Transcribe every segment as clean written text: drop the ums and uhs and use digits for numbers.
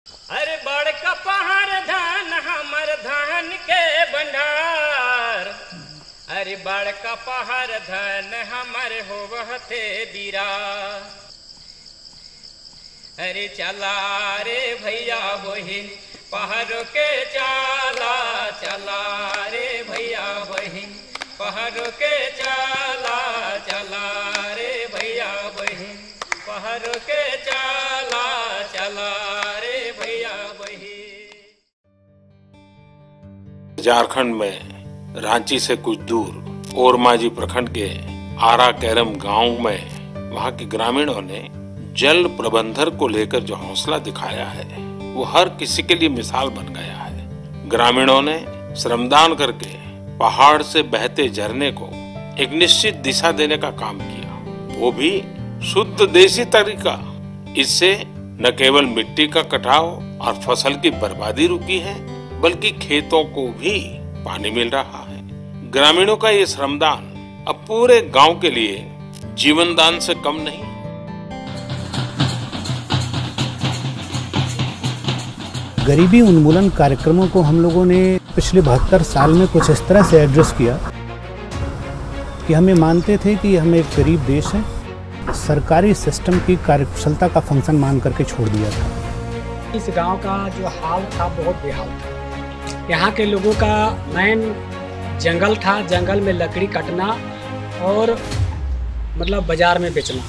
अरे बड़का पहाड़ धान हमर धान के भंडार, अरे बड़का पहाड़ धान हमर होवते दीरा। अरे चला रे भैया बहिन पहाड़ों के चाला, चला रे भैया बहिन पहाड़ों के चाला, चला रे भैया बहिन पहाड़ों के चाला, चला रे भैया बहिन। झारखंड में रांची से कुछ दूर ओरमांझी प्रखंड के आरा कैरम गांव में वहां के ग्रामीणों ने जल प्रबंधन को लेकर जो हौसला दिखाया है वो हर किसी के लिए मिसाल बन गया है। ग्रामीणों ने श्रमदान करके पहाड़ से बहते झरने को एक निश्चित दिशा देने का काम किया, वो भी शुद्ध देसी तरीका। इससे न केवल मिट्टी का कटाव और फसल की बर्बादी रुकी है बल्कि खेतों को भी पानी मिल रहा है। ग्रामीणों का ये श्रमदान अब पूरे गांव के लिए जीवन दान से कम नहीं। गरीबी उन्मूलन कार्यक्रमों को हम लोगों ने पिछले 72 साल में कुछ इस तरह से एड्रेस किया कि हमें मानते थे कि हम एक गरीब देश है, सरकारी सिस्टम की कार्यकुशलता का फंक्शन मान करके छोड़ दिया था। इस गांव का जो हाल था बहुत बेहाल था। यहाँ के लोगों का मेन जंगल था, जंगल में लकड़ी काटना और मतलब बाजार में बेचना,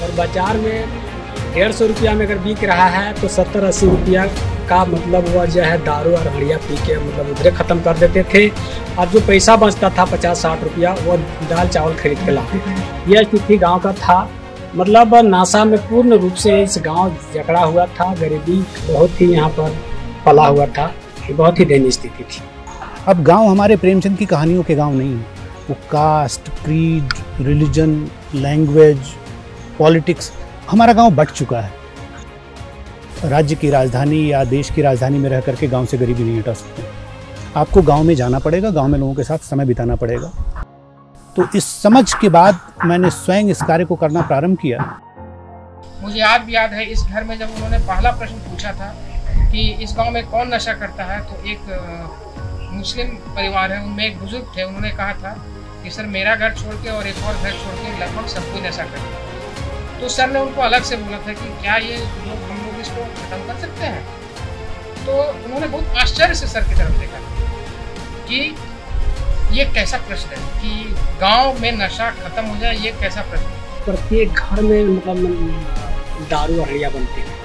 और बाजार में 150 रुपया में अगर बिक रहा है तो 70-80 रुपया का मतलब वह जो है दारू और हड़िया पी के मतलब उधरे ख़त्म कर देते थे। और जो पैसा बचता था 50-60 रुपया वो दाल चावल खरीद के लाते थे। यह स्थिति गांव का था। मतलब नासा में पूर्ण रूप से इस गांव जकड़ा हुआ था, गरीबी बहुत ही यहाँ पर पला हुआ था, बहुत ही दयनीय स्थिति थी। अब गांव हमारे प्रेमचंद की कहानियों के गांव नहीं है, वो caste, creed, religion, language, politics, हमारा गांव बट चुका है। राज्य की राजधानी या देश की राजधानी में रह करके गांव से गरीबी नहीं हटा सकते। आपको गांव में जाना पड़ेगा, गांव में लोगों के साथ समय बिताना पड़ेगा। तो इस समझ के बाद मैंने स्वयं इस कार्य को करना प्रारंभ किया। मुझे आज भी याद है इस घर में जब उन्होंने पहला प्रश्न पूछा था कि इस गांव में कौन नशा करता है, तो एक मुस्लिम परिवार है, उनमें एक बुजुर्ग थे, उन्होंने कहा था कि सर मेरा घर छोड़ के और एक और घर छोड़ के लगभग सब कोई नशा करता है। तो सर ने उनको अलग से बोला था कि क्या ये लोग हम लोग इसको खत्म कर सकते हैं। तो उन्होंने बहुत आश्चर्य से सर की तरफ देखा कि ये कैसा प्रश्न है कि गांव में नशा खत्म हो जाए, ये कैसा प्रश्न है। प्रत्येक घर में मतलब दारू और हड़िया बनती है,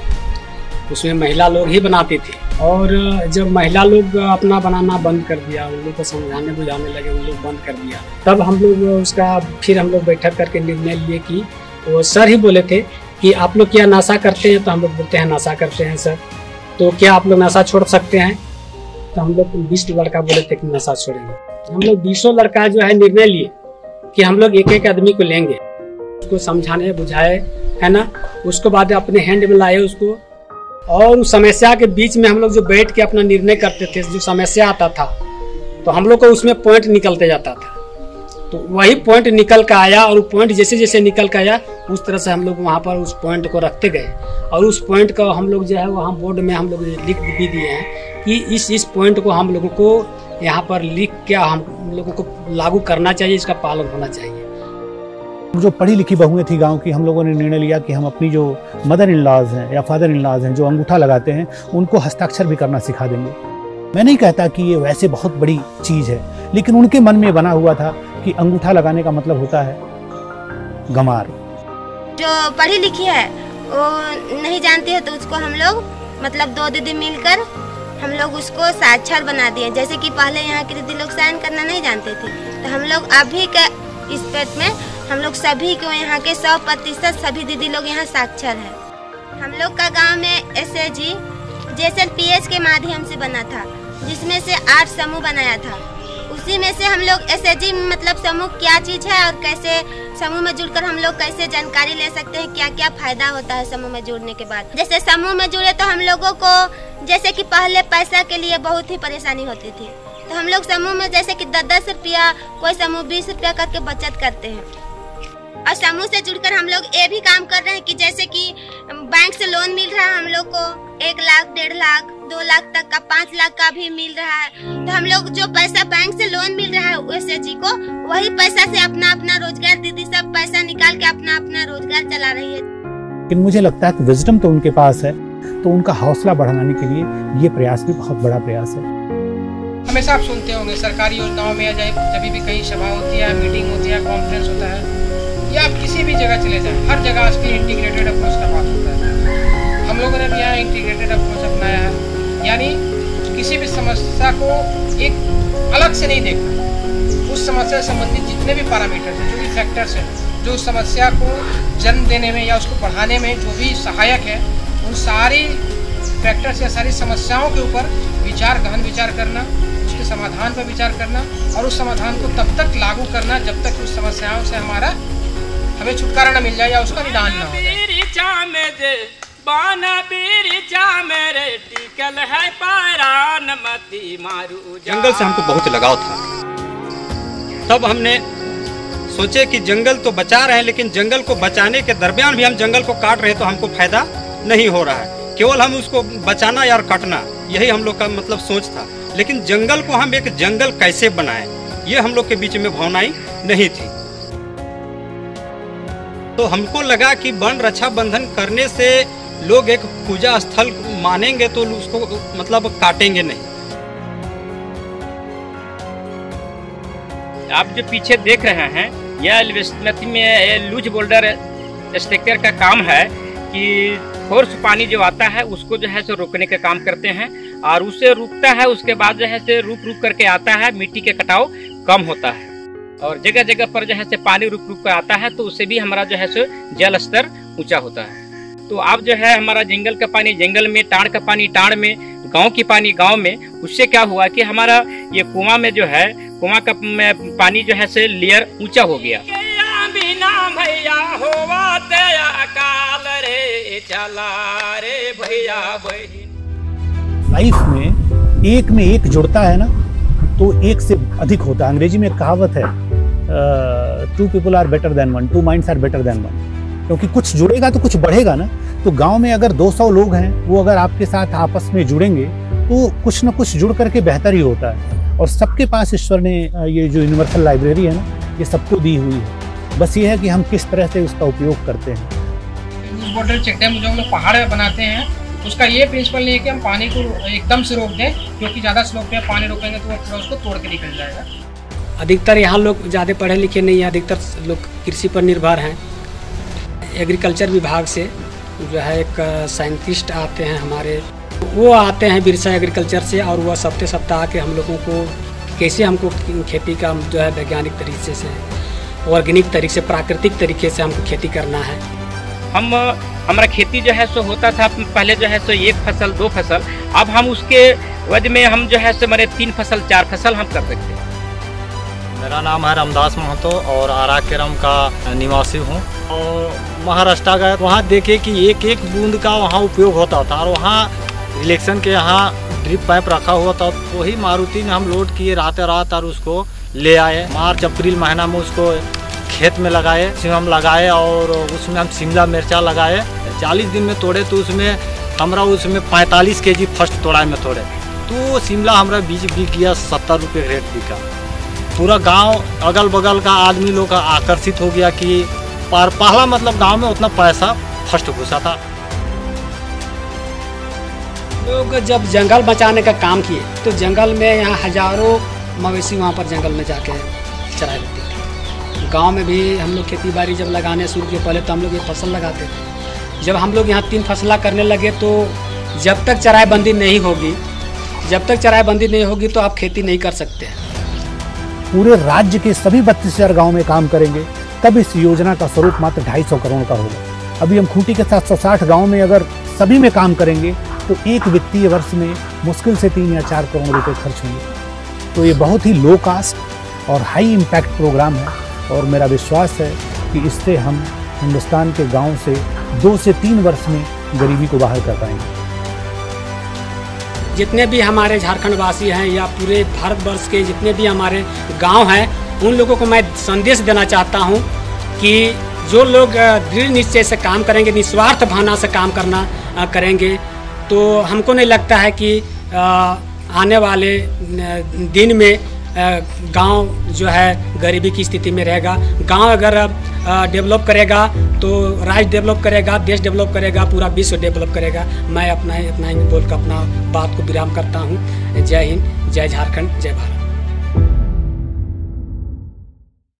उसमें महिला लोग ही बनाती थी। और जब महिला लोग अपना बनाना बंद कर दिया, उन लोग को समझाने बुझाने लगे, उन लोग बंद कर दिया, तब हम लोग उसका फिर हम लोग बैठक करके निर्णय लिए कि वो सर ही बोले थे कि आप लोग क्या नशा करते हैं, तो हम लोग बोलते हैं नशा करते हैं सर। तो क्या आप लोग नशा छोड़ सकते हैं, तो हम लोग 20 लड़का बोले थे कि नशा छोड़ेंगे। हम लोग 20 लड़का जो है निर्णय लिए कि हम लोग एक एक आदमी को लेंगे, उसको समझाने बुझाए, है ना, उसको बाद अपने हैंड में लाए उसको, और उस समस्या के बीच में हम लोग जो बैठ के अपना निर्णय करते थे, जो समस्या आता था तो हम लोग को उसमें पॉइंट निकलते जाता था। तो वही पॉइंट निकल कर आया, और पॉइंट जैसे जैसे निकल कर आया उस तरह से हम लोग वहाँ पर उस पॉइंट को रखते गए। और उस पॉइंट को हम लोग जो है वहाँ बोर्ड में हम लोग लिख भी दिए हैं कि इस पॉइंट को हम लोगों को यहाँ पर लिख के हम लोगों को लागू करना चाहिए, इसका पालन होना चाहिए। जो पढ़ी लिखी बहुएं थी गांव की, हम लोगों ने निर्णय लिया कि हम अपनी जो मदर इन लॉज हैं या फादर इन लॉज हैं जो अंगूठा लगाते हैं उनको हस्ताक्षर भी करना सिखा देंगे। मैं नहीं कहता कि ये वैसे बहुत बड़ी चीज़ है, लेकिन उनके मन में बना हुआ था कि अंगूठा लगाने का मतलब होता है गंवार। जो पढ़ी लिखी है वो नहीं जानती है तो उसको हम लोग मतलब 2 दीदी मिलकर हम लोग उसको साक्षर बना दिए। जैसे कि पहले यहाँ की दीदी लोग साइन करना नहीं जानते थे, तो हम लोग अभी के इस पेट में हम लोग सभी को यहाँ के 100% सभी दीदी लोग यहाँ साक्षर है। हम लोग का गांव में SAG JSLPH के माध्यम से बना था, जिसमें से 8 समूह बनाया था। उसी में से हम लोग SAG मतलब समूह क्या चीज़ है और कैसे समूह में जुड़कर हम लोग कैसे जानकारी ले सकते हैं, क्या क्या फायदा होता है समूह में जुड़ने के बाद। जैसे समूह में जुड़े तो हम लोगों को जैसे कि पहले पैसा के लिए बहुत ही परेशानी होती थी, तो हम लोग समूह में जैसे कि 10-10 रुपया, कोई समूह 20 रुपया करके बचत करते हैं। और समूह से जुड़कर हम लोग ये भी काम कर रहे हैं कि जैसे कि बैंक से लोन मिल रहा है हम लोग को, 1 लाख, 1.5 लाख, 2 लाख तक का, 5 लाख का भी मिल रहा है। तो हम लोग जो पैसा बैंक से लोन मिल रहा है OSHG को, वही पैसा से अपना अपना रोजगार, दीदी सब पैसा निकाल के अपना अपना रोजगार चला रही है। लेकिन मुझे लगता है कि विजडम तो उनके पास है, तो उनका हौसला बढ़ाने के लिए ये प्रयास भी बहुत बड़ा प्रयास है। हमेशा आप सुनते होंगे सरकारी योजनाओं में, या जब भी कहीं सभा होती है, मीटिंग होती है, कॉन्फ्रेंस होता है, या आप किसी भी जगह चले जाएं, हर जगह इसके इंटीग्रेटेड अप्रोच का बात होता है। हम लोगों ने भी यहाँ इंटीग्रेटेड अप्रोच अपनाया है, यानी किसी भी समस्या को एक अलग से नहीं देखना। उस समस्या से संबंधित जितने भी पैरामीटर्स हैं, जो भी फैक्टर्स हैं, जो उस समस्या को जन्म देने में या उसको बढ़ाने में जो भी सहायक है, उन सारी फैक्टर्स या सारी समस्याओं के ऊपर गहन विचार करना, उसके समाधान पर विचार करना, और उस समाधान को तब तक लागू करना जब तक उस समस्याओं से हमें छुटकारा न मिल जाए या उसका निदान न हो जाए। जंगल से हमको बहुत लगाव था। तब हमने सोचे कि जंगल तो बचा रहे हैं, लेकिन जंगल को बचाने के दरमियान भी हम जंगल को काट रहे हैं, तो हमको फायदा नहीं हो रहा है। केवल हम उसको बचाना या काटना, यही हम लोग का मतलब सोच था। लेकिन जंगल को हम एक जंगल कैसे बनाएं, ये हम लोग के बीच में भावनाएं नहीं थी। तो हमको लगा कि वन रक्षा बंधन करने से लोग एक पूजा स्थल मानेंगे, तो उसको मतलब काटेंगे नहीं। आप जो पीछे देख रहे हैं, यह में लूज बोल्डर स्ट्रक्चर का काम है कि फोर्स पानी जो आता है उसको जो है सो रोकने का काम करते हैं, और उसे रुकता है, उसके बाद जो है से रुक करके आता है, मिट्टी के कटाव कम होता है, और जगह जगह पर जो है से पानी रुक कर आता है, तो उससे भी हमारा जो है सो जल स्तर ऊंचा होता है। तो अब जो है हमारा जंगल का पानी जंगल में, टाड़ का पानी टाड़ में, गांव की पानी गांव में, उससे क्या हुआ कि हमारा ये कुआं में जो है, कुआं का पानी जो है से लेयर ऊंचा हो गया। लाइफ में एक जुड़ता है ना, तो एक से अधिक होता है। अंग्रेजी में एक कहावत है, 2 people are better than 1, 2 minds are better than 1। क्योंकि कुछ जुड़ेगा तो कुछ बढ़ेगा ना। तो गांव में अगर 200 लोग हैं, वो अगर आपके साथ आपस में जुड़ेंगे, तो कुछ न कुछ जुड़ करके बेहतर ही होता है। और सबके पास ईश्वर ने ये जो यूनिवर्सल लाइब्रेरी है ना, ये सबको दी हुई है। बस ये है कि हम किस तरह से उसका उपयोग करते हैं। वाटर चेक डैम जो हम लोग पहाड़ में बनाते हैं, उसका ये प्रिंसिपल नहीं है कि हम पानी को एकदम से रोक दें, क्योंकि ज़्यादा स्लोप पे पानी रोकेंगे तो वो थोड़ा उसको तोड़ के निकल जाएगा। अधिकतर यहाँ लोग ज़्यादा पढ़े लिखे नहीं हैं, अधिकतर लोग कृषि पर निर्भर हैं। एग्रीकल्चर विभाग से जो है एक साइंटिस्ट आते हैं हमारे, वो आते हैं बिरसा एग्रीकल्चर से, और वह सप्ताह के हम लोगों को कैसे हमको खेती का जो है वैज्ञानिक तरीके से, ऑर्गेनिक तरीके से, प्राकृतिक तरीके से हमको खेती करना है। हमारा खेती जो है सो होता था पहले जो है सो 1 फसल 2 फसल, अब हम उसके वजह में हम जो है सो हमारे 3 फसल 4 फसल हम कर सकते हैं। मेरा नाम है रामदास महतो और आरा केरम का निवासी हूँ। और महाराष्ट्र गए, वहाँ देखे कि एक एक बूंद का वहाँ उपयोग होता था, और वहाँ इलेक्शन के यहाँ ड्रिप पाइप रखा हुआ था। वही मारुति ने हम लोड किए रात और उसको ले आए। मार्च अप्रैल महीना में उसको खेत में लगाए, हम लगाए, और उसमें हम शिमला मिर्चा लगाए। 40 दिन में तोड़े, तो उसमें हमारा 45 kg फर्स्ट तोड़ाई में तोड़े, तो शिमला हमारा बीज बिक गया 70 रुपये रेट बिका। पूरा गांव अगल बगल का आदमी लोग आकर्षित हो गया कि पहला मतलब गांव में उतना पैसा फर्स्ट घुसा था। लोग जब जंगल बचाने का काम किए, तो जंगल में यहाँ हजारों मवेशी वहाँ पर जंगल में जाके चराई लेते थे। गांव में भी हम लोग खेती बाड़ी जब लगाने शुरू किए, पहले तो हम लोग ये फसल लगाते थे। जब हम लोग यहाँ 3 फसला करने लगे, तो जब तक चराईबंदी नहीं होगी तो आप खेती नहीं कर सकते हैं। पूरे राज्य के सभी 32,000 गाँव में काम करेंगे, तब इस योजना का स्वरूप मात्र 250 करोड़ का होगा। अभी हम खूंटी के 760 गाँव में अगर सभी में काम करेंगे, तो एक वित्तीय वर्ष में मुश्किल से 3 या 4 करोड़ रुपए खर्च होंगे। तो ये बहुत ही लो कास्ट और हाई इम्पैक्ट प्रोग्राम है, और मेरा विश्वास है कि इससे हम हिंदुस्तान के गांव से 2 से 3 वर्ष में गरीबी को बाहर कर पाएंगे। जितने भी हमारे झारखंड वासी हैं या पूरे भारतवर्ष के जितने भी हमारे गांव हैं, उन लोगों को मैं संदेश देना चाहता हूं कि जो लोग दृढ़ निश्चय से काम करेंगे, निस्वार्थ भावना से काम करेंगे, तो हमको नहीं लगता है कि आने वाले दिन में गांव जो है गरीबी की स्थिति में रहेगा। गांव अगर डेवलप करेगा तो राज्य डेवलप करेगा, देश डेवलप करेगा, पूरा विश्व डेवलप करेगा। मैं अपना ही बोल कर अपना बात को विराम करता हूँ। जय हिंद, जय झारखंड, जय भारत।